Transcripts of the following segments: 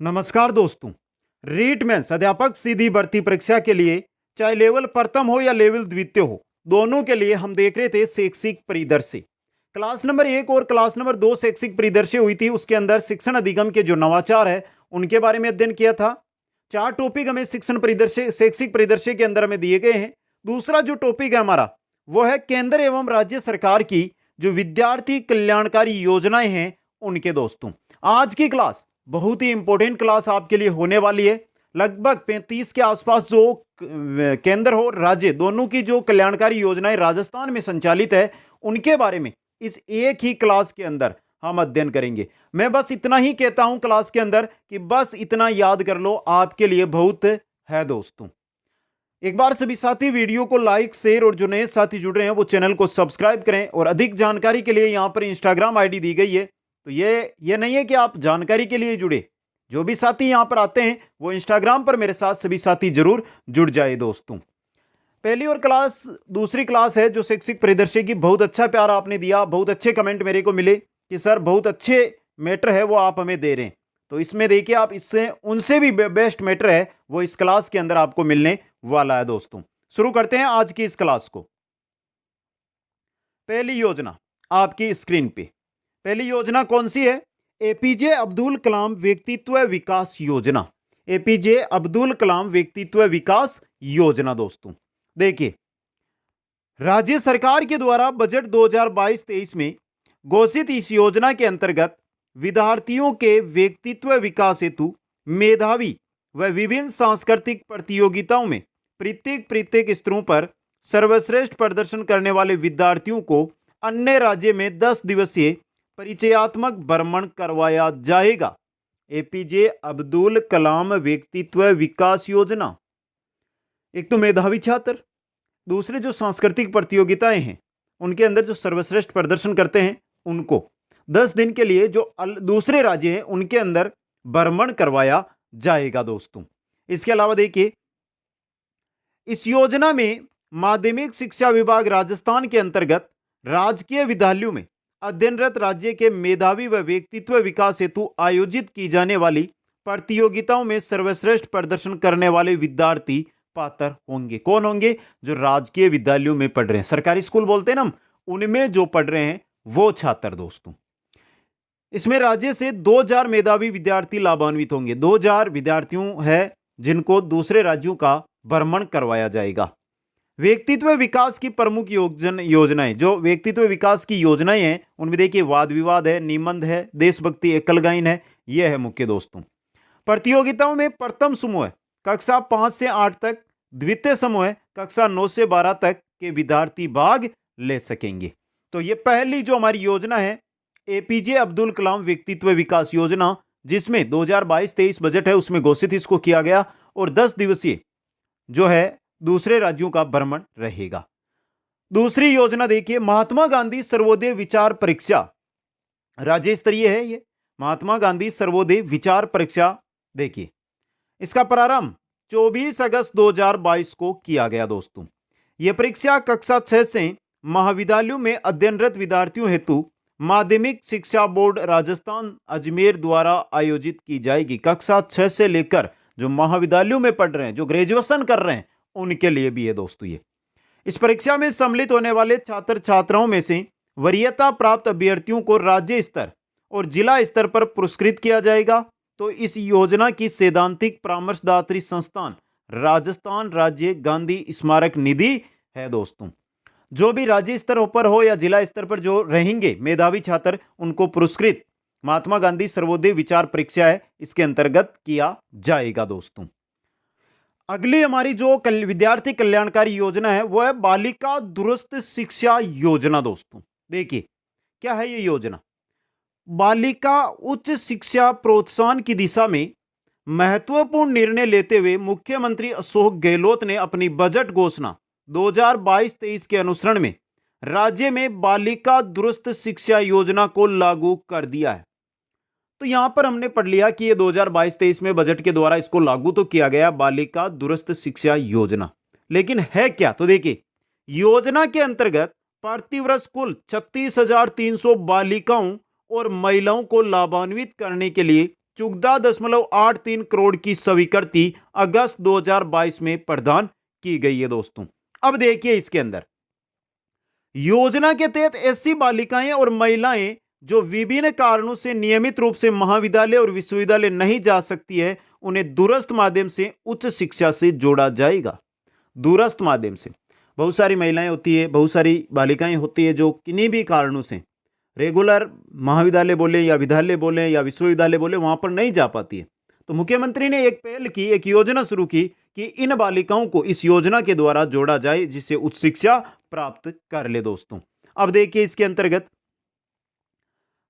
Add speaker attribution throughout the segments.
Speaker 1: नमस्कार दोस्तों। रीट मेंस अध्यापक सीधी भर्ती परीक्षा के लिए चाहे लेवल प्रथम हो या लेवल द्वितीय हो, दोनों के लिए हम देख रहे थे शैक्षिक परिदृश्य। क्लास नंबर 1 और क्लास नंबर 2 शैक्षिक परिदृश्य हुई थी। उसके अंदर शिक्षण अधिगम के जो नवाचार है उनके बारे में अध्ययन किया था। 4 टॉपिक हमें शिक्षण परिदृश्य शैक्षिक परिदृश्य के अंदर हमें दिए गए हैं। दूसरा जो टॉपिक है हमारा वो है केंद्र एवं राज्य सरकार की जो विद्यार्थी कल्याणकारी योजनाएं हैं उनके। दोस्तों, आज की क्लास बहुत ही इंपॉर्टेंट क्लास आपके लिए होने वाली है। लगभग 35 के आसपास जो केंद्र और राज्य दोनों की जो कल्याणकारी योजनाएं राजस्थान में संचालित है उनके बारे में इस एक ही क्लास के अंदर हम अध्ययन करेंगे। मैं बस इतना ही कहता हूं क्लास के अंदर कि बस इतना याद कर लो, आपके लिए बहुत है। दोस्तों, एक बार सभी साथी वीडियो को लाइक शेयर और जो नए साथी जुड़ रहे हैं वो चैनल को सब्सक्राइब करें। और अधिक जानकारी के लिए यहां पर इंस्टाग्राम आईडी दी गई है, तो ये नहीं है कि आप जानकारी के लिए जुड़े। जो भी साथी यहां पर आते हैं वो इंस्टाग्राम पर मेरे साथ सभी साथी जरूर जुड़ जाए। दोस्तों, पहली और क्लास दूसरी क्लास है जो शैक्षिक परिदृश्य की। बहुत अच्छा प्यार आपने दिया, बहुत अच्छे कमेंट मेरे को मिले कि सर बहुत अच्छे मैटर है वो आप हमें दे रहे हैं। तो इसमें देखिए आप इससे उनसे भी बेस्ट मैटर है वो इस क्लास के अंदर आपको मिलने वाला है। दोस्तों, शुरू करते हैं आज की इस क्लास को। पहली योजना आपकी स्क्रीन पे, पहली योजना कौन सी है? एपीजे अब्दुल कलाम व्यक्तित्व विकास योजना। एपीजे अब्दुल कलाम व्यक्तित्व विकास योजना। दोस्तों, देखिए राज्य सरकार के द्वारा बजट 2022-23 में घोषित इस योजना के अंतर्गत विद्यार्थियों के व्यक्तित्व विकास हेतु मेधावी व विभिन्न सांस्कृतिक प्रतियोगिताओं में प्रत्येक स्तरों पर सर्वश्रेष्ठ प्रदर्शन करने वाले विद्यार्थियों को अन्य राज्य में 10 दिवसीय परिचयात्मक भ्रमण करवाया जाएगा। एपीजे अब्दुल कलाम व्यक्तित्व विकास योजना। एक तो मेधावी छात्र, दूसरे जो सांस्कृतिक प्रतियोगिताएं हैं उनके अंदर जो सर्वश्रेष्ठ प्रदर्शन करते हैं उनको 10 दिन के लिए जो दूसरे राज्य हैं उनके अंदर भ्रमण करवाया जाएगा। दोस्तों, इसके अलावा देखिए इस योजना में माध्यमिक शिक्षा विभाग राजस्थान के अंतर्गत राजकीय विद्यालयों में अध्ययनरत राज्य के मेधावी व व्यक्तित्व विकास हेतु आयोजित की जाने वाली प्रतियोगिताओं में सर्वश्रेष्ठ प्रदर्शन करने वाले विद्यार्थी पात्र होंगे। कौन होंगे? जो राजकीय विद्यालयों में पढ़ रहे हैं, सरकारी स्कूल बोलते हैं ना हम, उनमें जो पढ़ रहे हैं वो छात्र। दोस्तों, इसमें राज्य से 2000 मेधावी विद्यार्थी लाभान्वित होंगे। 2000 विद्यार्थियों है जिनको दूसरे राज्यों का भ्रमण करवाया जाएगा। व्यक्तित्व विकास की प्रमुख योजनाएं, जो व्यक्तित्व विकास की योजनाएं हैं उनमें देखिए वाद विवाद है, निबंध है, देशभक्ति एकल गायन है, यह है मुख्य। दोस्तों, प्रतियोगिताओं में प्रथम समूह है कक्षा 5 से 8 तक, द्वितीय समूह है कक्षा 9 से 12 तक के विद्यार्थी भाग ले सकेंगे। तो ये पहली जो हमारी योजना है एपीजे अब्दुल कलाम व्यक्तित्व विकास योजना, जिसमें 2022-23 बजट है उसमें घोषित इसको किया गया और 10 दिवसीय जो है दूसरे राज्यों का भ्रमण रहेगा। दूसरी योजना देखिए महात्मा गांधी सर्वोदय विचार परीक्षा, राज्य स्तरीय है ये महात्मा गांधी सर्वोदय विचार परीक्षा। देखिए इसका प्रारंभ 24 अगस्त 2022 को किया गया। दोस्तों, यह परीक्षा कक्षा 6 से महाविद्यालयों में अध्ययनरत विद्यार्थियों हेतु माध्यमिक शिक्षा बोर्ड राजस्थान अजमेर द्वारा आयोजित की जाएगी। कक्षा 6 से लेकर जो महाविद्यालयों में पढ़ रहे हैं, जो ग्रेजुएशन कर रहे हैं, उनके लिए भी है। दोस्तों, ये इस परीक्षा में सम्मिलित होने वाले छात्र छात्राओं में से वरीयता प्राप्त अभ्यर्थियों को राज्य स्तर और जिला स्तर पर पुरस्कृत किया जाएगा। तो इस योजना की सैद्धांतिक परामर्शदात्री संस्थान राजस्थान राज्य गांधी स्मारक निधि है। दोस्तों, जो भी राज्य स्तर पर हो या जिला स्तर पर जो रहेंगे मेधावी छात्र उनको पुरस्कृत महात्मा गांधी सर्वोदय विचार परीक्षा है इसके अंतर्गत किया जाएगा। दोस्तों, अगली हमारी जो विद्यार्थी कल्याणकारी योजना है वो है बालिका दुरुस्त शिक्षा योजना। दोस्तों, देखिए क्या है ये योजना? बालिका उच्च शिक्षा प्रोत्साहन की दिशा में महत्वपूर्ण निर्णय लेते हुए मुख्यमंत्री अशोक गहलोत ने अपनी बजट घोषणा 2022-23 के अनुसरण में राज्य में बालिका दुरुस्त शिक्षा योजना को लागू कर दिया है। तो यहां पर हमने पढ़ लिया कि ये 2022-23 में बजट के द्वारा इसको लागू तो किया गया बालिका दुरुस्त शिक्षा योजना, लेकिन है क्या? तो देखिए योजना के अंतर्गत प्रतिवर्ष कुल 36,300 बालिकाओं और महिलाओं को लाभान्वित करने के लिए 14.83 करोड़ की स्वीकृति अगस्त 2022 में प्रदान की गई है दोस्तों। अब देखिए इसके अंदर योजना के तहत ऐसी बालिकाएं और महिलाएं जो विभिन्न कारणों से नियमित रूप से महाविद्यालय और विश्वविद्यालय नहीं जा सकती है, उन्हें दूरस्थ माध्यम से उच्च शिक्षा से जोड़ा जाएगा। दूरस्थ माध्यम से बहुत सारी महिलाएं होती है, बहुत सारी बालिकाएं होती है जो किन्हीं भी कारणों से रेगुलर महाविद्यालय बोले या विद्यालय बोले या विश्वविद्यालय बोले वहां पर नहीं जा पाती है। तो मुख्यमंत्री ने एक पहल की, एक योजना शुरू की कि इन बालिकाओं को इस योजना के द्वारा जोड़ा जाए जिससे उच्च शिक्षा प्राप्त कर ले दोस्तों। अब देखिए इसके अंतर्गत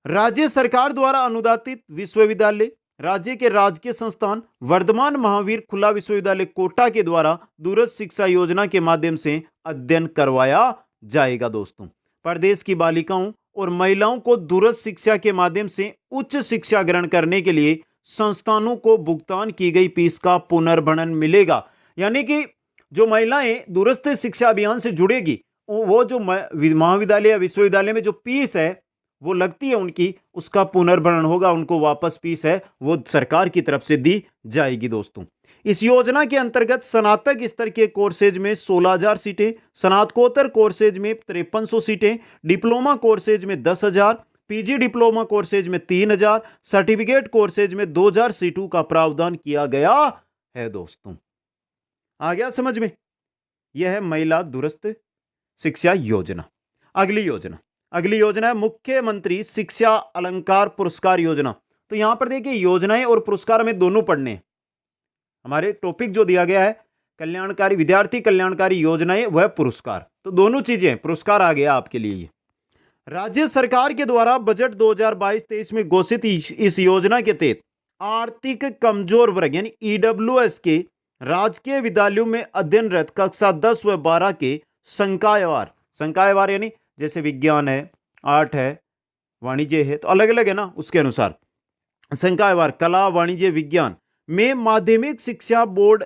Speaker 1: राज्य सरकार द्वारा अनुदानित विश्वविद्यालय, राज्य के राजकीय संस्थान, वर्धमान महावीर खुला विश्वविद्यालय कोटा के द्वारा दूरस्थ शिक्षा योजना के माध्यम से अध्ययन करवाया जाएगा दोस्तों। प्रदेश की बालिकाओं और महिलाओं को दूरस्थ शिक्षा के माध्यम से उच्च शिक्षा ग्रहण करने के लिए संस्थानों को भुगतान की गई फीस का पुनर्भरण मिलेगा। यानी कि जो महिलाएं दूरस्थ शिक्षा अभियान से जुड़ेगी, वो जो महाविद्यालय या विश्वविद्यालय में जो फीस है वो लगती है उनकी, उसका पुनर्भरण होगा, उनको वापस फीस है वो सरकार की तरफ से दी जाएगी दोस्तों। इस योजना के अंतर्गत स्नातक स्तर के कोर्सेज में 16,000 सीटें, स्नातकोत्तर कोर्सेज में 5300 सीटें, डिप्लोमा कोर्सेज में 10,000, पीजी डिप्लोमा कोर्सेज में 3,000, सर्टिफिकेट कोर्सेज में 2,000 सीटों का प्रावधान किया गया है दोस्तों। आ गया समझ में? यह है महिला दूरस्थ शिक्षा योजना। अगली योजना है मुख्यमंत्री शिक्षा अलंकार पुरस्कार योजना। तो यहां पर देखिए योजनाएं और पुरस्कार हमें दोनों पढ़ने हैं। हमारे टॉपिक जो दिया गया है कल्याणकारी, विद्यार्थी कल्याणकारी योजनाएं वह पुरस्कार, तो दोनों चीजें, पुरस्कार आ गया आपके लिए। राज्य सरकार के द्वारा बजट 2022-23 में घोषित इस योजना के तहत आर्थिक कमजोर वर्ग यानी ईडब्ल्यूएस के राजकीय विद्यालयों में अध्ययनरत कक्षा 10 व 12 के संकायवार यानी जैसे विज्ञान है, आर्ट है, वाणिज्य है, तो अलग अलग है ना, उसके अनुसार संकायवार कला, वाणिज्य, विज्ञान में माध्यमिक शिक्षा बोर्ड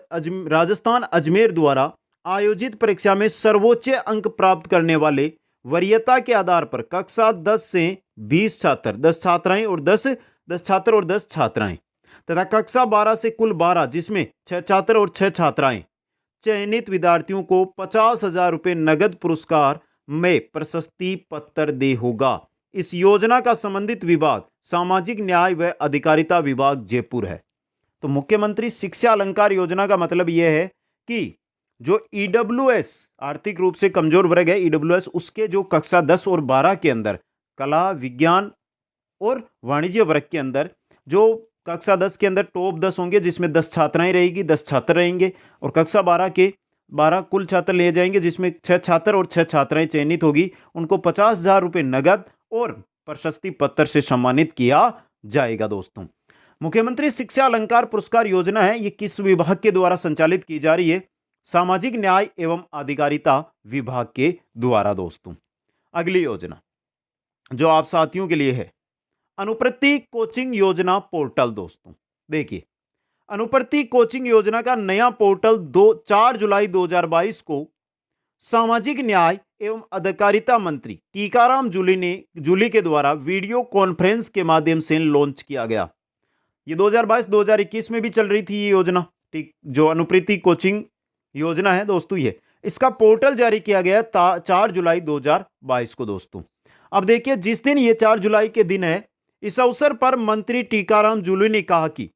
Speaker 1: राजस्थान अजमेर द्वारा आयोजित परीक्षा में सर्वोच्च अंक प्राप्त करने वाले वरीयता के आधार पर कक्षा 10 से 20 छात्र, 10 छात्राएं और 10 छात्र और 10 छात्राएं तथा कक्षा 12 से कुल 12 जिसमें 6 छात्र और 6 छात्राएं चयनित विद्यार्थियों को 50,000 रुपये नगद पुरस्कार में प्रशस्ति पत्र दे होगा। इस योजना का संबंधित विभाग सामाजिक न्याय व अधिकारिता विभाग जयपुर है। तो मुख्यमंत्री शिक्षा अलंकार योजना का मतलब यह है कि जो ईडब्ल्यूएस आर्थिक रूप से कमजोर वर्ग है, ईडब्ल्यूएस उसके जो कक्षा 10 और 12 के अंदर कला, विज्ञान और वाणिज्य वर्ग के अंदर जो कक्षा 10 के अंदर टॉप 10 होंगे जिसमें 10 छात्राएं रहेगी, 10 छात्र रहेंगे, और कक्षा 12 के 12 कुल छात्र लिए जाएंगे जिसमें 6 छात्र और 6 छात्राएं चयनित होगी, उनको 50,000 रुपये नगद और प्रशस्ति पत्र से सम्मानित किया जाएगा दोस्तों। मुख्यमंत्री शिक्षा अलंकार पुरस्कार योजना है, ये किस विभाग के द्वारा संचालित की जा रही है? सामाजिक न्याय एवं अधिकारिता विभाग के द्वारा दोस्तों। अगली योजना जो आप साथियों के लिए है अनुप्रति कोचिंग योजना पोर्टल दोस्तों। देखिए अनुप्रति कोचिंग योजना का नया पोर्टल 4 जुलाई 2022 को सामाजिक न्याय एवं अधिकारिता मंत्री टीकाराम जूली के द्वारा वीडियो कॉन्फ्रेंस के माध्यम से लॉन्च किया गया। ये 2022-2021 में भी चल रही थी ये योजना, ठीक, जो अनुप्रति कोचिंग योजना है दोस्तों। ये इसका पोर्टल जारी किया गया 4 जुलाई 2022 को दोस्तों। अब देखिए जिस दिन ये 4 जुलाई के दिन है, इस अवसर पर मंत्री टीकाराम जूली ने कहा कि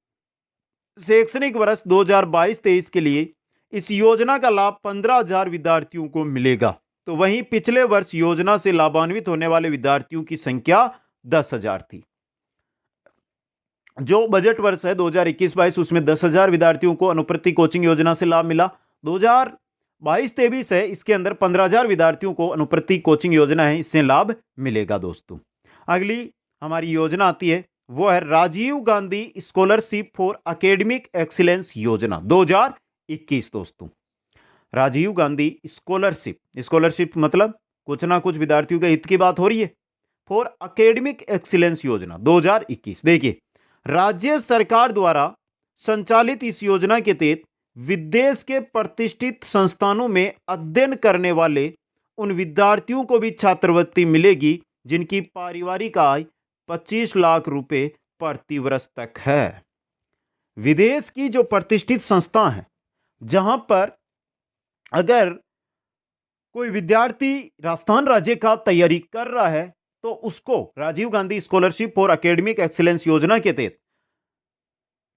Speaker 1: शैक्षणिक वर्ष 2022-23 के लिए इस योजना का लाभ 15,000 विद्यार्थियों को मिलेगा। तो वहीं पिछले वर्ष योजना से लाभान्वित होने वाले विद्यार्थियों की संख्या 10,000 थी। जो बजट वर्ष है 2021-22 उसमें 10,000 विद्यार्थियों को अनुप्रति कोचिंग योजना से लाभ मिला। 2022-23 है, इसके अंदर 15,000 विद्यार्थियों को अनुप्रति कोचिंग योजना है, इससे लाभ मिलेगा दोस्तों। अगली हमारी योजना आती है वो है Rajiv Gandhi scholarship for academic excellence योजना 2021 दोस्तों। राजीव गांधी स्कॉलरशिप मतलब कुछ ना कुछ विद्यार्थियों के हित की बात हो रही है। फॉर एकेडमिक एक्सीलेंस योजना 2021। देखिए राज्य सरकार द्वारा संचालित इस योजना के तहत विदेश के प्रतिष्ठित संस्थानों में अध्ययन करने वाले उन विद्यार्थियों को भी छात्रवृत्ति मिलेगी जिनकी पारिवारिक आय 25 लाख रुपए प्रतिवर्ष तक है। विदेश की जो प्रतिष्ठित संस्था है, जहां पर अगर कोई विद्यार्थी राजस्थान राज्य का तैयारी कर रहा है तो उसको Rajiv Gandhi scholarship for academic excellence योजना के तहत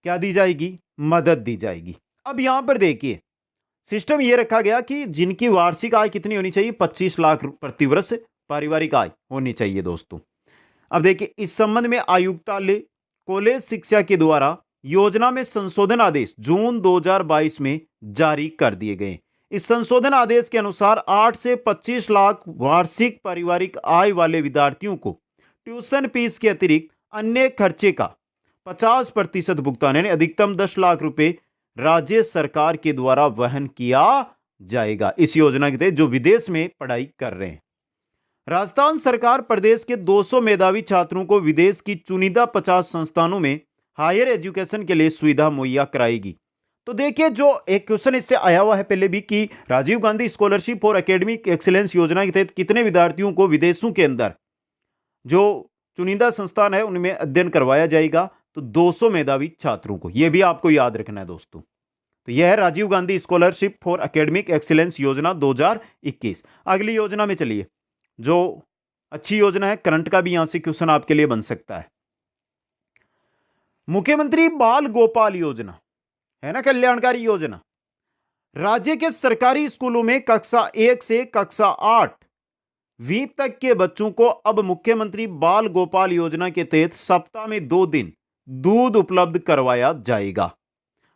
Speaker 1: क्या दी जाएगी? मदद दी जाएगी। अब यहां पर देखिए, सिस्टम यह रखा गया कि जिनकी वार्षिक आय कितनी होनी चाहिए? 25 लाख प्रतिवर्ष पारिवारिक आय होनी चाहिए दोस्तों। अब देखिए, इस संबंध में आयुक्तालय कॉलेज शिक्षा के द्वारा योजना में संशोधन आदेश जून 2022 में जारी कर दिए गए। इस संशोधन आदेश के अनुसार 8 से 25 लाख वार्षिक पारिवारिक आय वाले विद्यार्थियों को ट्यूशन फीस के अतिरिक्त अन्य खर्चे का 50% भुगतान यानी अधिकतम 10 लाख रुपए राज्य सरकार के द्वारा वहन किया जाएगा। इस योजना के तहत जो विदेश में पढ़ाई कर रहे हैं, राजस्थान सरकार प्रदेश के 200 मेधावी छात्रों को विदेश की चुनिंदा 50 संस्थानों में हायर एजुकेशन के लिए सुविधा मुहैया कराएगी। तो देखिए, जो एक क्वेश्चन इससे आया हुआ है पहले भी कि Rajiv Gandhi scholarship for academic excellence योजना के तहत कितने विद्यार्थियों को विदेशों के अंदर जो चुनिंदा संस्थान है उनमें अध्ययन करवाया जाएगा? तो 200 मेधावी छात्रों को, यह भी आपको याद रखना है दोस्तों। तो यह है Rajiv Gandhi scholarship for academic excellence योजना 2021। अगली योजना में चलिए, जो अच्छी योजना है, करंट का भी यहां से क्वेश्चन आपके लिए बन सकता है। मुख्यमंत्री बाल गोपाल योजना है ना, कल्याणकारी योजना। राज्य के सरकारी स्कूलों में कक्षा 1 से कक्षा 8वीं तक के बच्चों को अब मुख्यमंत्री बाल गोपाल योजना के तहत सप्ताह में 2 दिन दूध उपलब्ध करवाया जाएगा।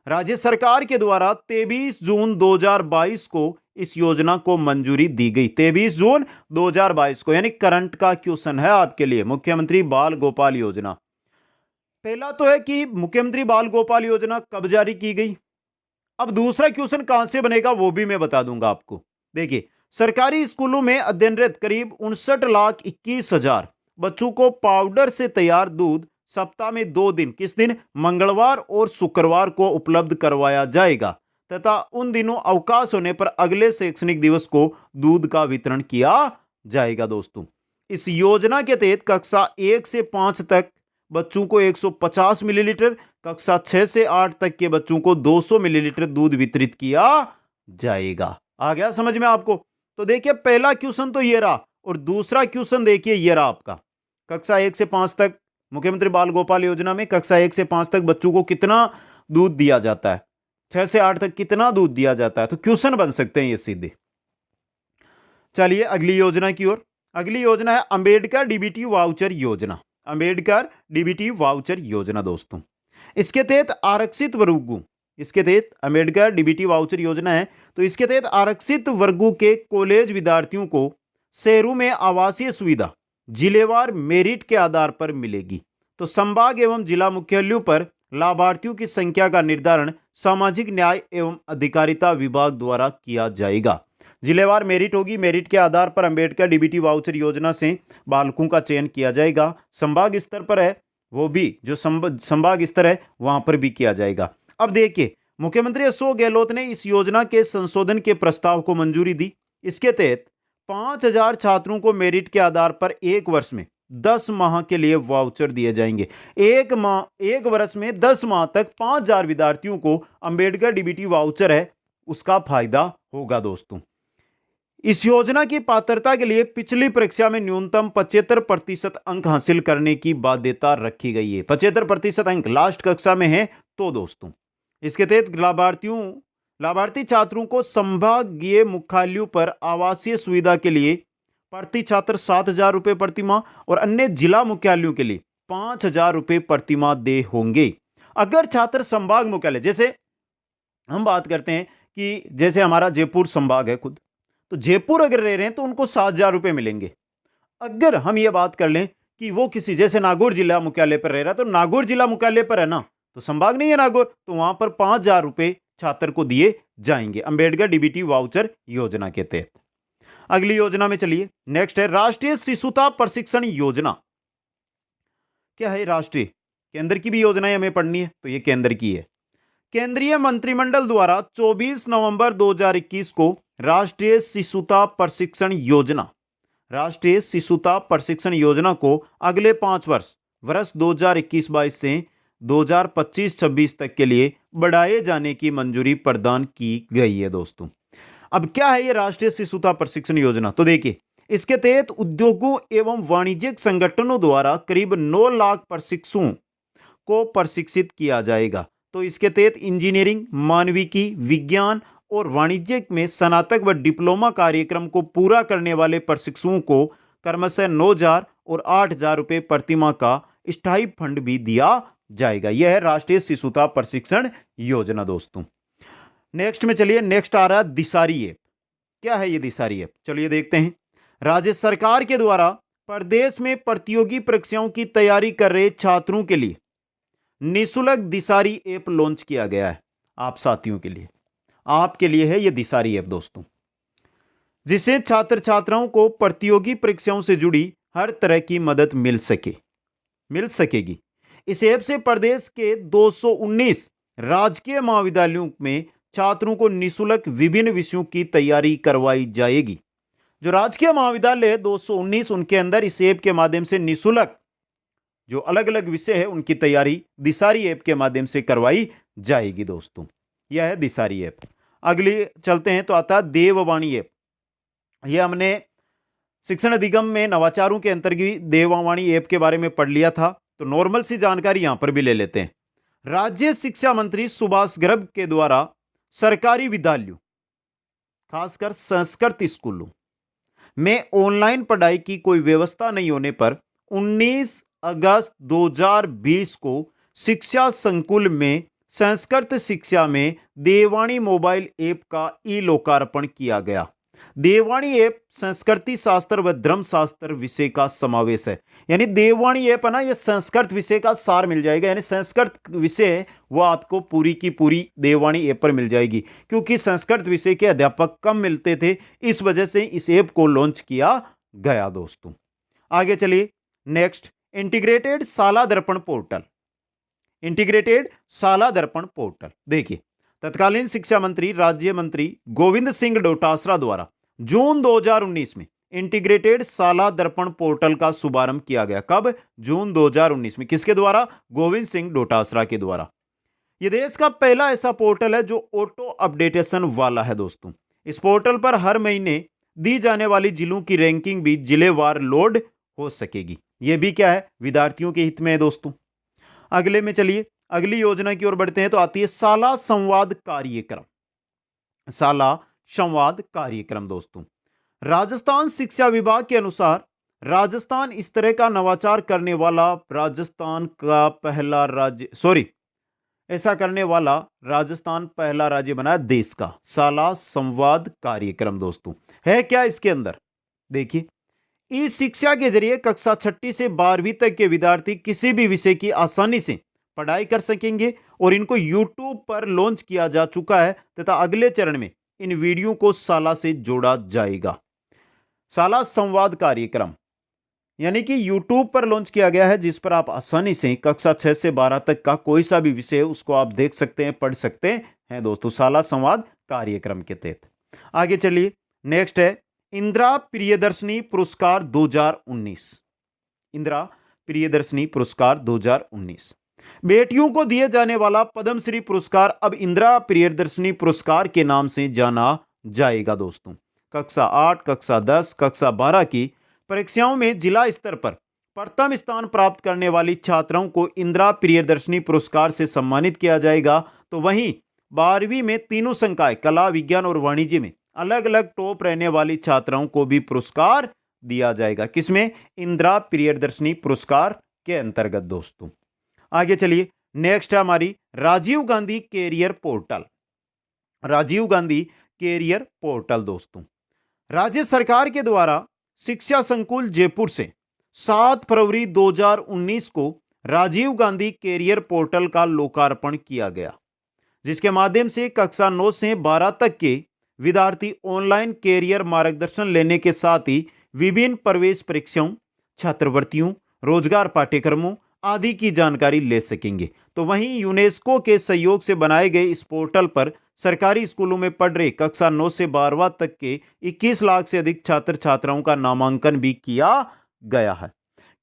Speaker 1: राज्य सरकार के द्वारा 23 जून 2022 को इस योजना को मंजूरी दी गई। 23 जून 2022 को, यानी करंट का क्वेश्चन है आपके लिए, मुख्यमंत्री बाल गोपाल योजना। पहला तो है कि मुख्यमंत्री बाल गोपाल योजना कब जारी की गई। अब दूसरा क्वेश्चन कहां से बनेगा वो भी मैं बता दूंगा आपको। देखिए, सरकारी स्कूलों में अध्ययनरत करीब 59,21,000 बच्चों को पाउडर से तैयार दूध सप्ताह में 2 दिन, किस दिन? मंगलवार और शुक्रवार को उपलब्ध करवाया जाएगा तथा उन दिनों अवकाश होने पर अगले शैक्षणिक दिवस को दूध का वितरण किया जाएगा। दोस्तों, इस योजना के तहत कक्षा 1 से 5 तक बच्चों को 150 मिलीलीटर, कक्षा 6 से 8 तक के बच्चों को 200 मिलीलीटर दूध वितरित किया जाएगा। आ गया समझ में आपको? तो देखिए, पहला क्वेश्चन तो ये रहा और दूसरा क्वेश्चन देखिए ये रहा आपका। कक्षा 1 से 5 तक मुख्यमंत्री बाल गोपाल योजना में कक्षा 1 से 5 तक बच्चों को कितना दूध दिया जाता है, 6 से 8 तक कितना दूध दिया जाता है, तो क्वेश्चन बन सकते हैं ये सीधे। चलिए अगली योजना की ओर। अगली योजना है अंबेडकर डीबीटी वाउचर योजना। अंबेडकर डीबीटी वाउचर योजना दोस्तों, इसके तहत आरक्षित वर्गों, इसके तहत अंबेडकर डीबीटी वाउचर योजना है, तो इसके तहत आरक्षित वर्गों के कॉलेज विद्यार्थियों को शहरों में आवासीय सुविधा जिलेवार मेरिट के आधार पर मिलेगी। तो संभाग एवं जिला मुख्यालयों पर लाभार्थियों की संख्या का निर्धारण सामाजिक न्याय एवं अधिकारिता विभाग द्वारा किया जाएगा। जिलेवार मेरिट होगी, मेरिट के आधार पर अंबेडकर डीबीटी वाउचर योजना से बालकों का चयन किया जाएगा। संभाग स्तर पर है वो भी, जो संभाग स्तर है वहां पर भी किया जाएगा। अब देखिए, मुख्यमंत्री अशोक गहलोत ने इस योजना के संशोधन के प्रस्ताव को मंजूरी दी। इसके तहत 5,000 छात्रों को मेरिट के आधार पर 1 वर्ष में 10 माह के लिए वाउचर दिए जाएंगे। 1 वर्ष में 10 माह तक 5,000 विद्यार्थियों को अंबेडकर डीबीटी वाउचर है उसका फायदा होगा। दोस्तों, इस योजना की पात्रता के लिए पिछली परीक्षा में न्यूनतम 75% अंक हासिल करने की बाध्यता रखी गई है। 75% अंक लास्ट कक्षा में है। तो दोस्तों, इसके तहत लाभार्थी छात्रों को संभागीय मुख्यालयों पर आवासीय सुविधा के लिए प्रति छात्र 7,000 रुपये प्रति माह और अन्य जिला मुख्यालयों के लिए 5,000 रुपये प्रति माह दे होंगे। अगर छात्र संभाग मुख्यालय, जैसे हम बात करते हैं कि जैसे हमारा जयपुर संभाग है खुद, तो जयपुर अगर रह रहे हैं तो उनको 7,000 रुपये मिलेंगे। अगर हम ये बात कर लें कि वो किसी जैसे नागौर जिला मुख्यालय पर रह रहा है, तो नागौर जिला मुख्यालय पर है ना, तो संभाग नहीं है नागौर, तो वहां पर 5,000 रुपये छात्र को दिए जाएंगे अंबेडकर डीबीटी वाउचर योजना के तहत। अगली योजना में चलिए, नेक्स्ट है राष्ट्रीय शिशुता प्रशिक्षण योजना। क्या है राष्ट्रीय? केंद्र की भी योजनाएं हमें पढ़नी है, तो ये केंद्र की है। केंद्रीय मंत्रिमंडल द्वारा 24 नवंबर 2021 को राष्ट्रीय शिशुता प्रशिक्षण योजना को अगले 5 वर्ष वर्ष 2021-22 से 2025-26 तक के लिए बढ़ाए जाने की मंजूरी प्रदान की गई है दोस्तों। अब क्या है ये राष्ट्रीय शिशुता प्रशिक्षण योजना? तो देखिए, इसके तहत उद्योगों एवं वाणिज्यिक संगठनों द्वारा करीब 9 लाख प्रशिक्षुओं को प्रशिक्षित किया जाएगा। तो इसके तहत इंजीनियरिंग, मानविकी, विज्ञान और वाणिज्य में स्नातक व डिप्लोमा कार्यक्रम को पूरा करने वाले प्रशिक्षुओं को क्रमशः 9,000 और 8,000 रुपये प्रतिमाह का स्थायी फंड भी दिया जाएगा। यह है राष्ट्रीय शिशुता प्रशिक्षण योजना दोस्तों। नेक्स्ट में चलिए, नेक्स्ट आ रहा है दिसारी ऐप। क्या है ये दिसारी ऐप? चलिए देखते हैं। राज्य सरकार के द्वारा प्रदेश में प्रतियोगी परीक्षाओं की तैयारी कर रहे छात्रों के लिए निःशुल्क दिसारी ऐप लॉन्च किया गया है। आप साथियों के लिए, आपके लिए है ये दिसारी ऐप दोस्तों, जिससे छात्र छात्राओं को प्रतियोगी परीक्षाओं से जुड़ी हर तरह की मदद मिल सकेगी। इस ऐप से प्रदेश के 219 राजकीय महाविद्यालयों में छात्रों को निःशुल्क विभिन्न विषयों की तैयारी करवाई जाएगी। जो राजकीय महाविद्यालय 219, उनके अंदर इस ऐप के माध्यम से निःशुल्क जो अलग अलग विषय है उनकी तैयारी दिसारी ऐप के माध्यम से करवाई जाएगी दोस्तों। यह है दिसारी ऐप। अगली चलते हैं तो आता है देववाणी ऐप। यह हमने शिक्षण अधिगम में नवाचारों के अंतर्गत देववाणी ऐप के बारे में पढ़ लिया था, तो नॉर्मल सी जानकारी यहां पर भी ले लेते हैं। राज्य शिक्षा मंत्री सुभाष गर्ग के द्वारा सरकारी विद्यालयों, खासकर संस्कृत स्कूलों में ऑनलाइन पढ़ाई की कोई व्यवस्था नहीं होने पर 19 अगस्त 2020 को शिक्षा संकुल में संस्कृत शिक्षा में देववाणी मोबाइल ऐप का ई लोकार्पण किया गया। देववाणी ऐप संस्कृति शास्त्र व धर्म शास्त्र विषय का समावेश है। यानी देववाणी ऐप है ना, ये संस्कृत विषय का सार मिल जाएगा। यानी संस्कृत विषय है वो आपको पूरी की पूरी देववाणी ऐप पर मिल जाएगी, क्योंकि संस्कृत विषय के अध्यापक कम मिलते थे, इस वजह से इस ऐप को लॉन्च किया गया दोस्तों। आगे चलिए, नेक्स्ट इंटीग्रेटेड शाला दर्पण पोर्टल। इंटीग्रेटेड शाला दर्पण पोर्टल, देखिए तत्कालीन शिक्षा मंत्री राज्य मंत्री गोविंद सिंह डोटासरा द्वारा जून 2019 में इंटीग्रेटेड शाला दर्पण पोर्टल का शुभारंभ किया गया। कब? जून 2019 में। किसके द्वारा? गोविंद सिंह डोटासरा के द्वारा। यह देश का पहला ऐसा पोर्टल है जो ऑटो अपडेटेशन वाला है दोस्तों। इस पोर्टल पर हर महीने दी जाने वाली जिलों की रैंकिंग भी जिलेवार लोड हो सकेगी। यह भी क्या है? विद्यार्थियों के हित में है दोस्तों। अगले में चलिए, अगली योजना की ओर बढ़ते हैं तो आती है शाला संवाद कार्यक्रम। शाला संवाद कार्यक्रम दोस्तों, राजस्थान शिक्षा विभाग के अनुसार राजस्थान इस तरह का नवाचार करने वाला राजस्थान पहला राज्य बना देश का। शाला संवाद कार्यक्रम दोस्तों है क्या इसके अंदर? देखिए, इस शिक्षा के जरिए कक्षा 6 से 12वीं तक के विद्यार्थी किसी भी विषय की आसानी से पढ़ाई कर सकेंगे और इनको YouTube पर लॉन्च किया जा चुका है तथा अगले चरण में इन वीडियो को शाला से जोड़ा जाएगा। शाला संवाद कार्यक्रम यानी कि YouTube पर लॉन्च किया गया है, जिस पर आप आसानी से कक्षा 6 से 12 तक का कोई सा भी विषय उसको आप देख सकते हैं, पढ़ सकते हैं दोस्तों, शाला संवाद कार्यक्रम के तहत। आगे चलिए, नेक्स्ट है इंदिरा प्रियदर्शनी पुरस्कार 2019। इंदिरा प्रियदर्शनी पुरस्कार 2019 बेटियों को दिए जाने वाला पद्मश्री पुरस्कार अब इंदिरा प्रियदर्शनी पुरस्कार के नाम से जाना जाएगा दोस्तों। कक्षा 8, कक्षा 10, कक्षा 12 की परीक्षाओं में जिला स्तर पर प्रथम स्थान प्राप्त करने वाली छात्राओं को इंदिरा प्रियदर्शनी पुरस्कार से सम्मानित किया जाएगा। तो वहीं 12वीं में तीनों संकाय कला, विज्ञान और वाणिज्य में अलग अलग टॉप रहने वाली छात्राओं को भी पुरस्कार दिया जाएगा। किसमें? इंदिरा प्रियदर्शनी पुरस्कार के अंतर्गत दोस्तों। आगे चलिए, नेक्स्ट है हमारी Rajiv Gandhi career portal. Rajiv Gandhi career portal दोस्तों, राज्य सरकार के द्वारा शिक्षा संकुल जयपुर से 7 फरवरी 2019 को राजीव गांधी कैरियर पोर्टल का लोकार्पण किया गया, जिसके माध्यम से कक्षा 9 से 12 तक के विद्यार्थी ऑनलाइन कैरियर मार्गदर्शन लेने के साथ ही विभिन्न प्रवेश परीक्षाओं, छात्रवृत्तियों, रोजगार पाठ्यक्रमों आदि की जानकारी ले सकेंगे। तो वहीं यूनेस्को के सहयोग से बनाए गए इस पोर्टल पर सरकारी स्कूलों में पढ़ रहे कक्षा 9 से 12 तक के 21 लाख से अधिक छात्र छात्राओं का नामांकन भी किया गया है।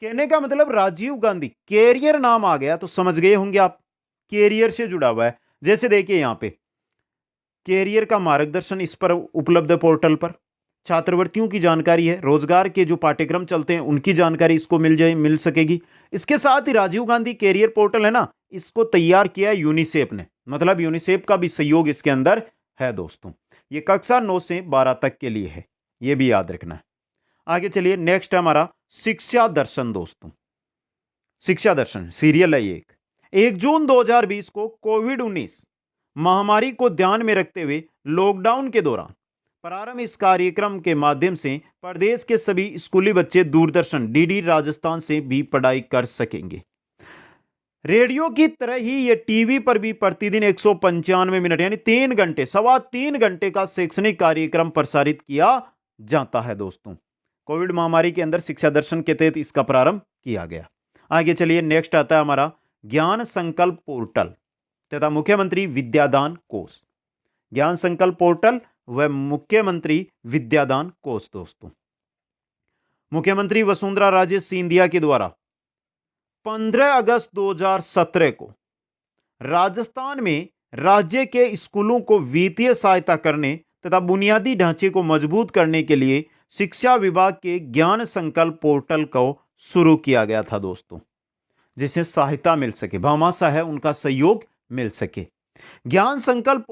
Speaker 1: कहने का मतलब राजीव गांधी कैरियर नाम आ गया तो समझ गए होंगे आप, कैरियर से जुड़ा हुआ है। जैसे देखिए यहां पे कैरियर का मार्गदर्शन इस पर उपलब्ध पोर्टल पर, छात्रवृत्तियों की जानकारी है, रोजगार के जो पाठ्यक्रम चलते हैं उनकी जानकारी इसको मिल सकेगी। इसके साथ ही राजीव गांधी कैरियर पोर्टल है ना, इसको तैयार किया है यूनिसेफ ने, मतलब यूनिसेफ का भी सहयोग इसके अंदर है दोस्तों। ये कक्षा 9 से 12 तक के लिए है, ये भी याद रखना है। आगे चलिए, नेक्स्ट है हमारा शिक्षा दर्शन दोस्तों। शिक्षा दर्शन सीरियल है ये। 1 जून 2020 को कोविड-19 महामारी को ध्यान में रखते हुए लॉकडाउन के दौरान प्रारंभ इस कार्यक्रम के माध्यम से प्रदेश के सभी स्कूली बच्चे दूरदर्शन डीडी राजस्थान से भी पढ़ाई कर सकेंगे। रेडियो की तरह ही ये टीवी पर भी प्रतिदिन 195 मिनट यानी 3 घंटे, 3.25 घंटे का शैक्षणिक कार्यक्रम प्रसारित किया जाता है दोस्तों। कोविड महामारी के अंदर शिक्षा दर्शन के तहत इसका प्रारंभ किया गया। आगे चलिए, नेक्स्ट आता है हमारा ज्ञान संकल्प पोर्टल तथा मुख्यमंत्री विद्यादान कोष। ज्ञान संकल्प पोर्टल व मुख्यमंत्री विद्यादान कोष दोस्तों। मुख्यमंत्री वसुंधरा राजे सिंधिया के द्वारा 15 अगस्त 2017 को राजस्थान में राज्य के स्कूलों को वित्तीय सहायता करने तथा बुनियादी ढांचे को मजबूत करने के लिए शिक्षा विभाग के ज्ञान संकल्प पोर्टल को शुरू किया गया था दोस्तों, जिससे सहायता मिल सके, भामाशाह है उनका सहयोग मिल सके। ज्ञान संकल्प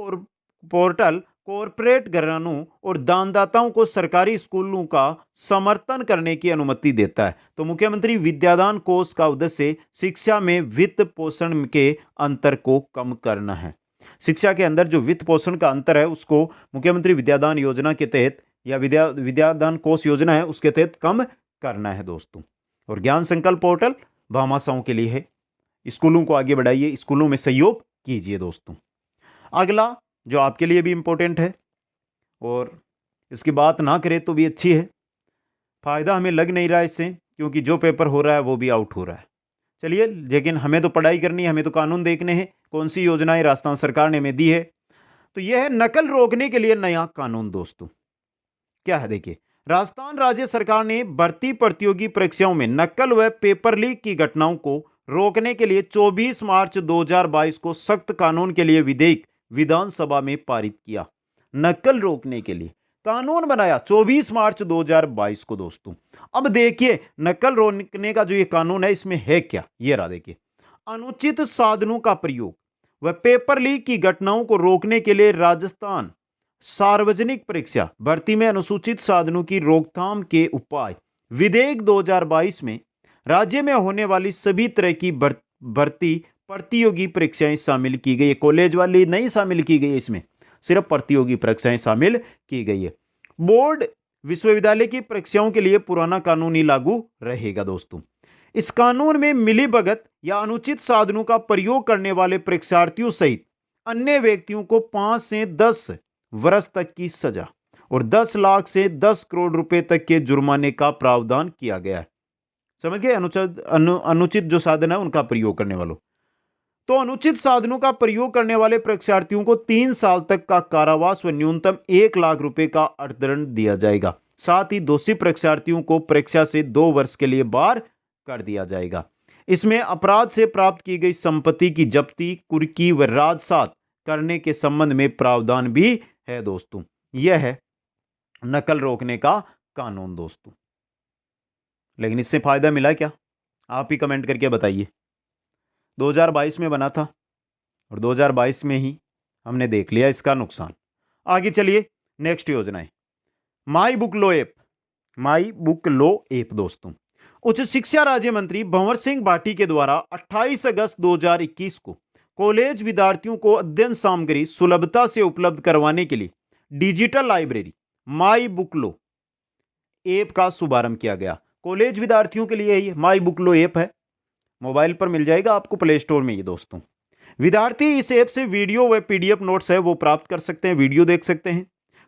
Speaker 1: पोर्टल कॉरपोरेट घरानों और दानदाताओं को सरकारी स्कूलों का समर्थन करने की अनुमति देता है। तो मुख्यमंत्री विद्यादान कोष का उद्देश्य शिक्षा में वित्त पोषण के अंतर को कम करना है। शिक्षा के अंदर जो वित्त पोषण का अंतर है उसको मुख्यमंत्री विद्यादान योजना के तहत या विद्यादान कोष योजना है उसके तहत कम करना है दोस्तों। और ज्ञान संकल्प पोर्टल भामाशाहों के लिए है। स्कूलों को आगे बढ़ाइए, स्कूलों में सहयोग कीजिए दोस्तों। अगला जो आपके लिए भी इंपॉर्टेंट है और इसकी बात ना करें तो भी अच्छी है, फायदा हमें लग नहीं रहा इससे, क्योंकि जो पेपर हो रहा है वो भी आउट हो रहा है। चलिए, लेकिन हमें तो पढ़ाई करनी है, हमें तो कानून देखने हैं, कौन सी योजनाएं राजस्थान सरकार ने हमें दी है। तो यह है नकल रोकने के लिए नया कानून दोस्तों। क्या है देखिए, राजस्थान राज्य सरकार ने भर्ती प्रतियोगी परीक्षाओं में नकल व पेपर लीक की घटनाओं को रोकने के लिए 24 मार्च 2022 को सख्त कानून के लिए विधेयक विधानसभा में पारित किया। नकल रोकने के लिए कानून बनाया 24 मार्च 2022 को दोस्तों। अब देखिए नकल रोकने का जो ये कानून है इसमें है क्या, ये रहा देखिए। अनुचित साधनों का प्रयोग व पेपर लीक की घटनाओं को रोकने के लिए राजस्थान सार्वजनिक परीक्षा भर्ती में अनुसूचित साधनों की रोकथाम के उपाय विधेयक 2022 में राज्य में होने वाली सभी तरह की भर्ती प्रतियोगी परीक्षाएं शामिल की गई है। कॉलेज वाली नहीं शामिल की गई है, इसमें सिर्फ प्रतियोगी परीक्षाएं शामिल की गई है। बोर्ड विश्वविद्यालय की परीक्षाओं के लिए पुराना कानून ही लागू रहेगा दोस्तों। इस कानून में मिलीभगत या अनुचित साधनों का प्रयोग करने वाले परीक्षार्थियों सहित अन्य व्यक्तियों को 5 से 10 वर्ष तक की सजा और 10 लाख से 10 करोड़ रुपए तक के जुर्माने का प्रावधान किया गया है। समझ गए? अनुचित जो साधन है उनका प्रयोग करने वालों, तो अनुचित साधनों का प्रयोग करने वाले परीक्षार्थियों को 3 साल तक का कारावास व न्यूनतम 1 लाख रुपए का अर्थदंड दिया जाएगा। साथ ही दोषी परीक्षार्थियों को परीक्षा से 2 वर्ष के लिए बाहर कर दिया जाएगा। इसमें अपराध से प्राप्त की गई संपत्ति की जब्ती, कुर्की व राजसात करने के संबंध में प्रावधान भी है दोस्तों। यह है नकल रोकने का कानून दोस्तों। लेकिन इससे फायदा मिला क्या, आप ही कमेंट करके बताइए। 2022 में बना था और 2022 में ही हमने देख लिया इसका नुकसान। आगे चलिए, नेक्स्ट योजना है my book low app. My book low app दोस्तों, उच्च शिक्षा राज्य मंत्री भंवर सिंह भाटी के द्वारा 28 अगस्त 2021 को कॉलेज विद्यार्थियों को अध्ययन सामग्री सुलभता से उपलब्ध करवाने के लिए digital library my book low app का शुभारंभ किया गया। कॉलेज विद्यार्थियों के लिए ये माई बुक लो ऐप है, मोबाइल पर मिल जाएगा आपको प्ले स्टोर में। ये दोस्तों विद्यार्थी इस ऐप से वीडियो व पीडीएफ नोट्स है वो प्राप्त कर सकते हैं, वीडियो देख सकते हैं।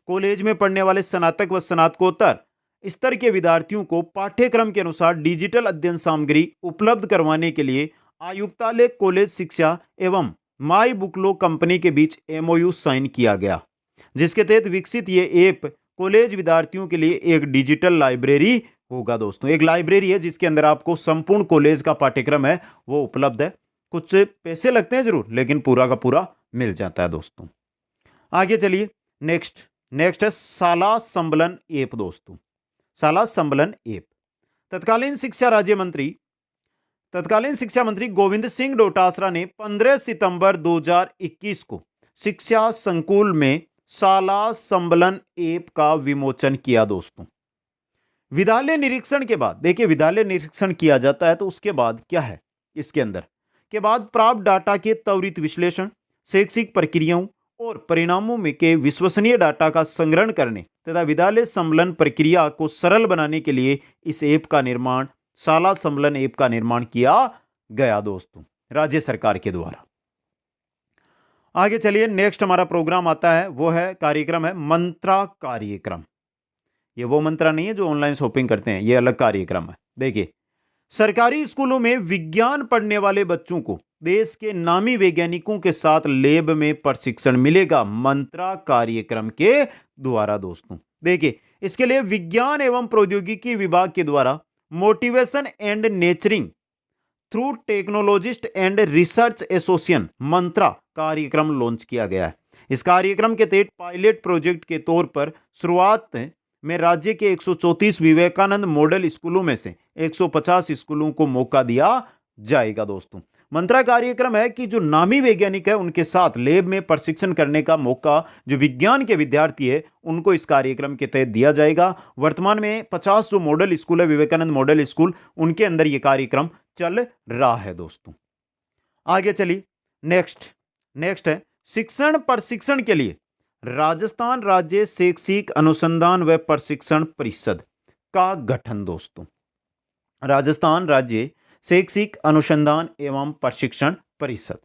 Speaker 1: कॉलेज में पढ़ने वाले स्नातक व स्नातकोत्तर स्तर के विद्यार्थियों को पाठ्यक्रम के अनुसार डिजिटल अध्ययन सामग्री उपलब्ध करवाने के लिए आयुक्तालय, कॉलेज शिक्षा एवं माई बुक लो कंपनी के बीच MOU साइन किया गया, जिसके तहत विकसित ये ऐप कॉलेज विद्यार्थियों के लिए एक डिजिटल लाइब्रेरी होगा दोस्तों। एक लाइब्रेरी है जिसके अंदर आपको संपूर्ण कॉलेज का पाठ्यक्रम है वो उपलब्ध है। कुछ पैसे लगते हैं जरूर, लेकिन पूरा का पूरा मिल जाता है दोस्तों। आगे चलिए, नेक्स्ट है शाला संबलन ऐप दोस्तों। शाला संबलन ऐप तत्कालीन शिक्षा मंत्री गोविंद सिंह डोटासरा ने 15 सितंबर 2021 को शिक्षा संकुल में शाला संबलन ऐप का विमोचन किया दोस्तों। विद्यालय निरीक्षण के बाद, देखिए विद्यालय निरीक्षण किया जाता है तो उसके बाद क्या है, इसके अंदर के बाद प्राप्त डाटा के त्वरित विश्लेषण, शैक्षिक प्रक्रियाओं और परिणामों में के विश्वसनीय डाटा का संग्रहण करने तथा विद्यालय संबलन प्रक्रिया को सरल बनाने के लिए इस ऐप का निर्माण, शाला संबलन ऐप का निर्माण किया गया दोस्तों, राज्य सरकार के द्वारा। आगे चलिए, नेक्स्ट हमारा प्रोग्राम आता है, वो है कार्यक्रम है मंत्रा कार्यक्रम। ये वो मंत्रा नहीं है जो ऑनलाइन शॉपिंग करते हैं, ये अलग कार्यक्रम है। देखिए, सरकारी स्कूलों में विज्ञान पढ़ने वाले बच्चों को देश के नामी वैज्ञानिकों के साथ लैब में प्रशिक्षण मिलेगा मंत्रा कार्यक्रम के द्वारा दोस्तों। देखिए, इसके लिए विज्ञान एवं प्रौद्योगिकी विभाग के द्वारा motivation and nurturing through technologist and research association MANTRA कार्यक्रम लॉन्च किया गया है। इस कार्यक्रम के तहत पायलट प्रोजेक्ट के तौर पर शुरुआत में राज्य के 134 विवेकानंद मॉडल स्कूलों में से 150 स्कूलों को मौका दिया जाएगा दोस्तों। मंत्रा कार्यक्रम है कि जो नामी वैज्ञानिक है उनके साथ लैब में प्रशिक्षण करने का मौका जो विज्ञान के विद्यार्थी है उनको इस कार्यक्रम के तहत दिया जाएगा। वर्तमान में 50 जो मॉडल स्कूल है, विवेकानंद मॉडल स्कूल, उनके अंदर यह कार्यक्रम चल रहा है दोस्तों। आगे चलिए, नेक्स्ट है शिक्षण प्रशिक्षण के लिए राजस्थान राज्य शैक्षिक अनुसंधान व प्रशिक्षण परिषद का गठन दोस्तों। राजस्थान राज्य शैक्षिक अनुसंधान एवं प्रशिक्षण परिषद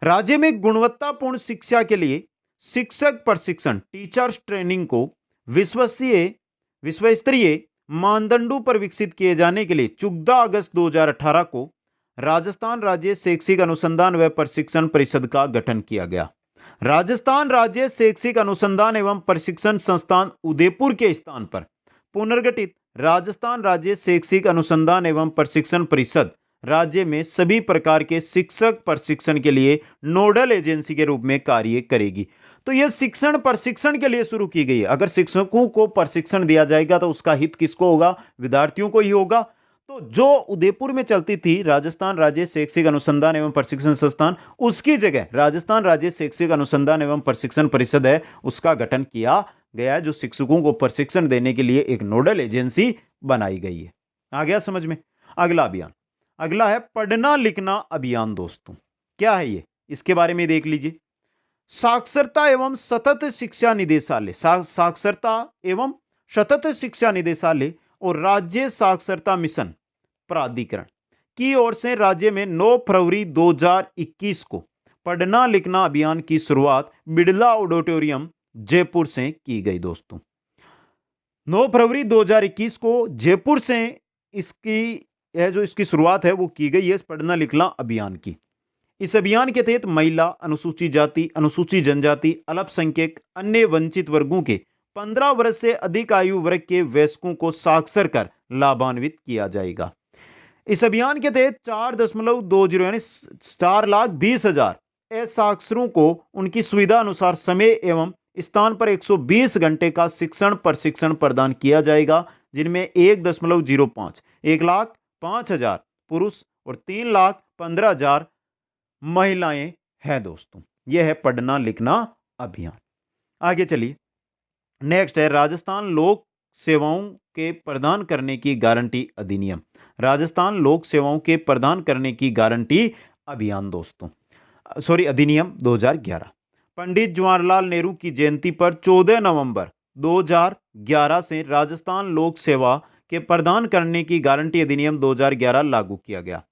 Speaker 1: राज्य में गुणवत्तापूर्ण शिक्षा के लिए शिक्षक प्रशिक्षण टीचर्स ट्रेनिंग को विश्वस्तरीय मानदंडों पर विकसित किए जाने के लिए 14 अगस्त 2018 को राजस्थान राज्य शैक्षिक अनुसंधान व प्रशिक्षण परिषद का गठन किया गया। राजस्थान राज्य शैक्षिक अनुसंधान एवं प्रशिक्षण संस्थान उदयपुर के स्थान पर पुनर्गठित राजस्थान राज्य शैक्षिक अनुसंधान एवं प्रशिक्षण परिषद राज्य में सभी प्रकार के शिक्षक प्रशिक्षण के लिए नोडल एजेंसी के रूप में कार्य करेगी। तो यह शिक्षण प्रशिक्षण के लिए शुरू की गई है। अगर शिक्षकों को प्रशिक्षण दिया जाएगा तो उसका हित किसको होगा? विद्यार्थियों को ही होगा। तो जो उदयपुर में चलती थी राजस्थान राज्य शैक्षिक अनुसंधान एवं प्रशिक्षण संस्थान, उसकी जगह राजस्थान राज्य शैक्षिक अनुसंधान एवं प्रशिक्षण परिषद है, उसका गठन किया गया है, जो शिक्षकों को प्रशिक्षण देने के लिए एक नोडल एजेंसी बनाई गई है। आ गया समझ में? अगला है पढ़ना लिखना अभियान दोस्तों। क्या है ये? इसके बारे में देख लीजिए। साक्षरता एवं सतत शिक्षा निदेशालय, साक्षरता एवं सतत शिक्षा निदेशालय और राज्य साक्षरता मिशन प्राधिकरण की ओर से राज्य में 9 फरवरी 2021 को पढ़ना लिखना अभियान की शुरुआत बिड़ला ऑडिटोरियम जयपुर से की गई दोस्तों। 9 फरवरी 2021 को जयपुर से इसकी शुरुआत है वो की गई है, इस पढ़ना लिखना अभियान की। इस अभियान के तहत महिला, अनुसूचित जाति, अनुसूचित जनजाति, अल्पसंख्यक, अन्य वंचित वर्गों के 15 वर्ष से अधिक आयु वर्ग के वयस्कों को साक्षर कर लाभान्वित किया जाएगा। इस अभियान के तहत 4.20 यानी 4,20,000 असाक्षरों को उनकी सुविधा अनुसार समय एवं स्थान पर 120 घंटे का शिक्षण प्रशिक्षण प्रदान किया जाएगा, जिनमें 1,05,000 पुरुष और 3,15,000 महिलाएं हैं दोस्तों। यह है पढ़ना लिखना अभियान। आगे चलिए, नेक्स्ट है राजस्थान लोक सेवाओं के प्रदान करने की गारंटी अधिनियम। राजस्थान लोक सेवाओं के प्रदान करने की गारंटी अभियान दोस्तों, अधिनियम 2011। पंडित जवाहरलाल नेहरू की जयंती पर 14 नवंबर 2011 से राजस्थान लोक सेवा के प्रदान करने की गारंटी अधिनियम 2011 लागू किया गया।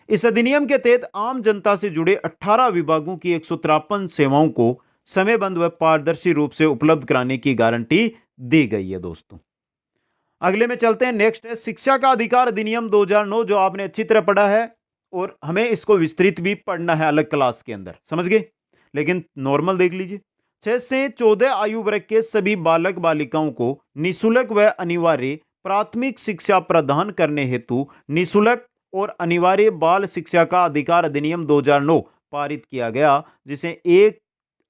Speaker 1: इस अधिनियम के तहत आम जनता से जुड़े 18 विभागों की 153 सेवाओं को समयबद्ध व पारदर्शी रूप से उपलब्ध कराने की गारंटी दी गई है दोस्तों। अगले में चलते हैं। नेक्स्ट है शिक्षा का अधिकार अधिनियम 2009, जो आपने अच्छी तरह पढ़ा है और हमें इसको विस्तृत भी पढ़ना है अलग क्लास के अंदर, समझ गए? लेकिन नॉर्मल देख लीजिए। 6 से 14 आयु वर्ग के सभी बालक बालिकाओं को निःशुल्क व अनिवार्य प्राथमिक शिक्षा प्रदान करने हेतु निःशुल्क और अनिवार्य बाल शिक्षा का अधिकार अधिनियम 2009 पारित किया गया, जिसे 1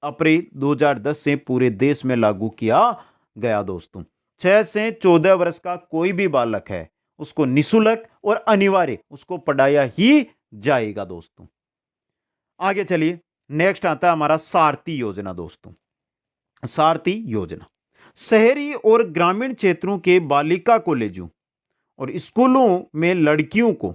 Speaker 1: अप्रैल 2010 से पूरे देश में लागू किया गया। दोस्तों 6 से 14 वर्ष का कोई भी बालक है उसको निःशुल्क और अनिवार्य उसको पढ़ाया ही जाएगा। दोस्तों आगे चलिए, नेक्स्ट आता है हमारा सारथी योजना। दोस्तों सारथी योजना शहरी और ग्रामीण क्षेत्रों के बालिका कॉलेजों और स्कूलों में लड़कियों को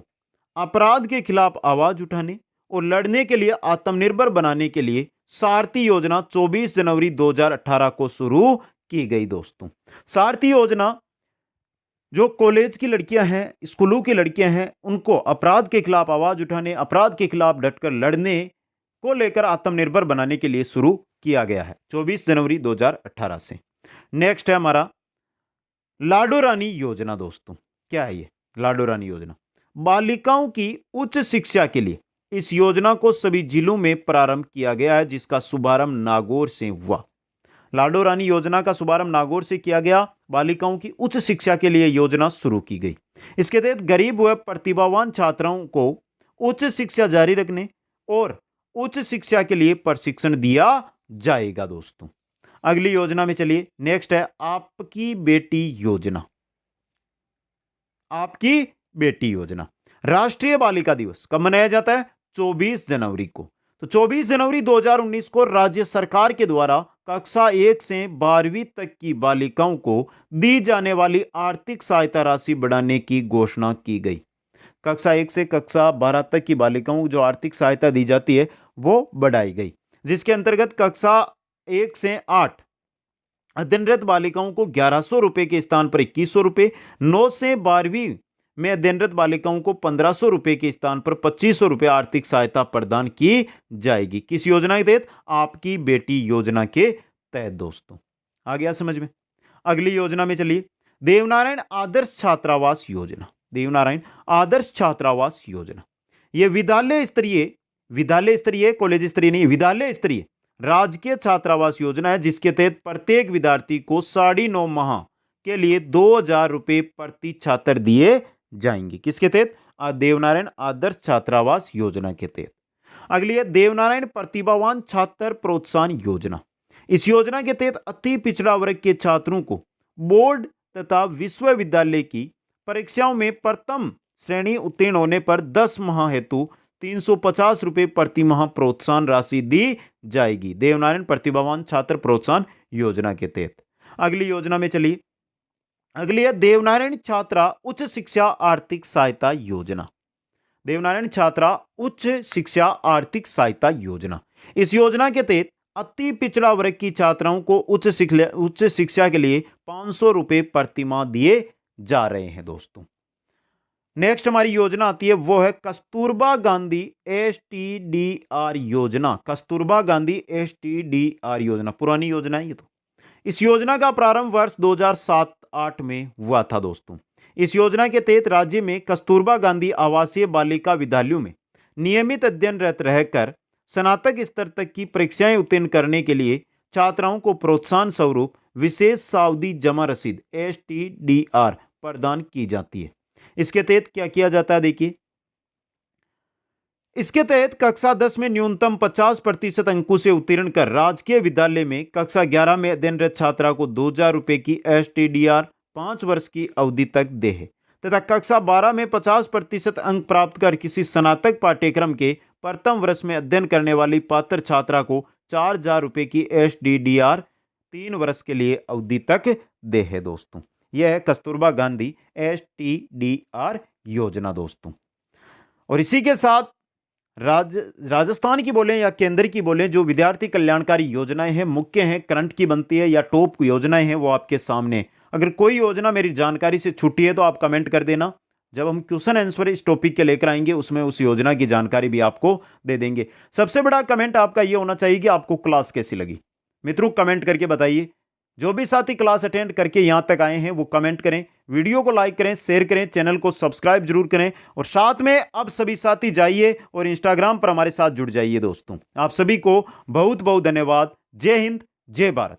Speaker 1: अपराध के खिलाफ आवाज उठाने और लड़ने के लिए आत्मनिर्भर बनाने के लिए सारथी योजना 24 जनवरी 2018 को शुरू की गई। दोस्तों सारथी योजना जो कॉलेज की लड़कियां हैं, स्कूलों की लड़कियां हैं, उनको अपराध के खिलाफ आवाज उठाने, अपराध के खिलाफ डटकर लड़ने को लेकर आत्मनिर्भर बनाने के लिए शुरू किया गया है 24 जनवरी 2018 से। नेक्स्ट है हमारा लाडो रानी योजना। दोस्तों क्या है ये लाडो रानी योजना? बालिकाओं की उच्च शिक्षा के लिए इस योजना को सभी जिलों में प्रारंभ किया गया है, जिसका शुभारंभ नागौर से हुआ। लाडो रानी योजना का शुभारंभ नागौर से किया गया। बालिकाओं की उच्च शिक्षा के लिए योजना शुरू की गई। इसके तहत गरीब व प्रतिभावान छात्राओं को उच्च शिक्षा जारी रखने और उच्च शिक्षा के लिए प्रशिक्षण दिया जाएगा। दोस्तों अगली योजना में चलिए, नेक्स्ट है आपकी बेटी योजना। आपकी बेटी योजना राष्ट्रीय बालिका दिवस कब मनाया जाता है? 24 जनवरी को। तो 24 जनवरी 2019 को राज्य सरकार के द्वारा कक्षा 1 से 12वीं तक की बालिकाओं को दी जाने वाली आर्थिक सहायता राशि बढ़ाने की घोषणा की गई। कक्षा 1 से कक्षा 12 तक की बालिकाओं को जो आर्थिक सहायता दी जाती है वो बढ़ाई गई, जिसके अंतर्गत कक्षा 1 से 8 अध्ययनरत बालिकाओं को 1100 रुपए के स्थान पर 2100 रुपए, 9 से 12वीं में अध्ययनरत बालिकाओं को 1500 रुपए के स्थान पर 2500 रुपए आर्थिक सहायता प्रदान की जाएगी। किस योजना के तहत? आपकी बेटी योजना के तहत। दोस्तों आ गया समझ में? अगली योजना में चलिए, देवनारायण आदर्श छात्रावास योजना। देवनारायण आदर्श छात्रावास योजना यह विद्यालय स्तरीय कॉलेज स्तरीय नहीं, विद्यालय स्तरीय राजकीय छात्रावास योजना है, जिसके तहत प्रत्येक विद्यार्थी को 9.5 माह के लिए 2000 रुपए प्रति छात्र दिए जाएंगे। किसके तहत? देवनारायण आदर्श छात्रावास योजना के तहत। अगली है देवनारायण प्रतिभावान छात्र प्रोत्साहन योजना। इस योजना के तहत अति पिछड़ा वर्ग के छात्रों को बोर्ड तथा विश्वविद्यालय की परीक्षाओं में प्रथम श्रेणी उत्तीर्ण होने पर 10 माह हेतु 350 रुपए प्रति माह प्रोत्साहन राशि दी जाएगी, देवनारायण प्रतिभावान छात्र प्रोत्साहन योजना के तहत। अगली योजना में चलिए, अगली है देवनारायण छात्रा उच्च शिक्षा आर्थिक सहायता योजना। देवनारायण छात्रा उच्च शिक्षा आर्थिक सहायता योजना, इस योजना के तहत अति पिछड़ा वर्ग की छात्राओं को उच्च शिक्षा के लिए 500 रुपए प्रति माह दिए जा रहे हैं। दोस्तों नेक्स्ट हमारी योजना आती है, वो है कस्तूरबा गांधी STDR योजना। कस्तूरबा गांधी STDR योजना पुरानी योजना है ये तो। इस योजना का प्रारंभ वर्ष 2007-8 में हुआ था। दोस्तों इस योजना के तहत राज्य में कस्तूरबा गांधी आवासीय बालिका विद्यालयों में नियमित अध्ययनरत रहकर स्नातक स्तर तक की परीक्षाएं उत्तीर्ण करने के लिए छात्राओं को प्रोत्साहन स्वरूप विशेष सावधि जमा रसीद STDR प्रदान की जाती है। इसके तहत क्या किया जाता है? देखिए, इसके तहत कक्षा 10 में न्यूनतम 50% अंकों से उत्तीर्ण कर राजकीय विद्यालय में कक्षा 11 में अध्ययनरत छात्रा को 2000 रुपए की STDR 5 वर्ष की अवधि तक दे है, तथा कक्षा 12 में 50% अंक प्राप्त कर किसी स्नातक पाठ्यक्रम के प्रथम वर्ष में अध्ययन करने वाली पात्र छात्रा को 4000 रुपए की STDR 3 वर्ष के लिए अवधि तक दे है। दोस्तों यह है कस्तूरबा गांधी STDR योजना। दोस्तों और इसी के साथ राजस्थान की बोलें या केंद्र की बोलें, जो विद्यार्थी कल्याणकारी योजनाएं हैं, मुख्य हैं, करंट की बनती है या टॉप योजनाएं हैं, वो आपके सामने। अगर कोई योजना मेरी जानकारी से छूटी है तो आप कमेंट कर देना। जब हम क्वेश्चन आंसर इस टॉपिक के लेकर आएंगे उसमें उस योजना की जानकारी भी आपको दे देंगे। सबसे बड़ा कमेंट आपका ये होना चाहिए कि आपको क्लास कैसी लगी। मित्रों कमेंट करके बताइए। जो भी साथी क्लास अटेंड करके यहां तक आए हैं वो कमेंट करें, वीडियो को लाइक करें, शेयर करें, चैनल को सब्सक्राइब जरूर करें, और साथ में अब सभी साथी जाइए और इंस्टाग्राम पर हमारे साथ जुड़ जाइए। दोस्तों आप सभी को बहुत बहुत धन्यवाद। जय हिंद, जय भारत।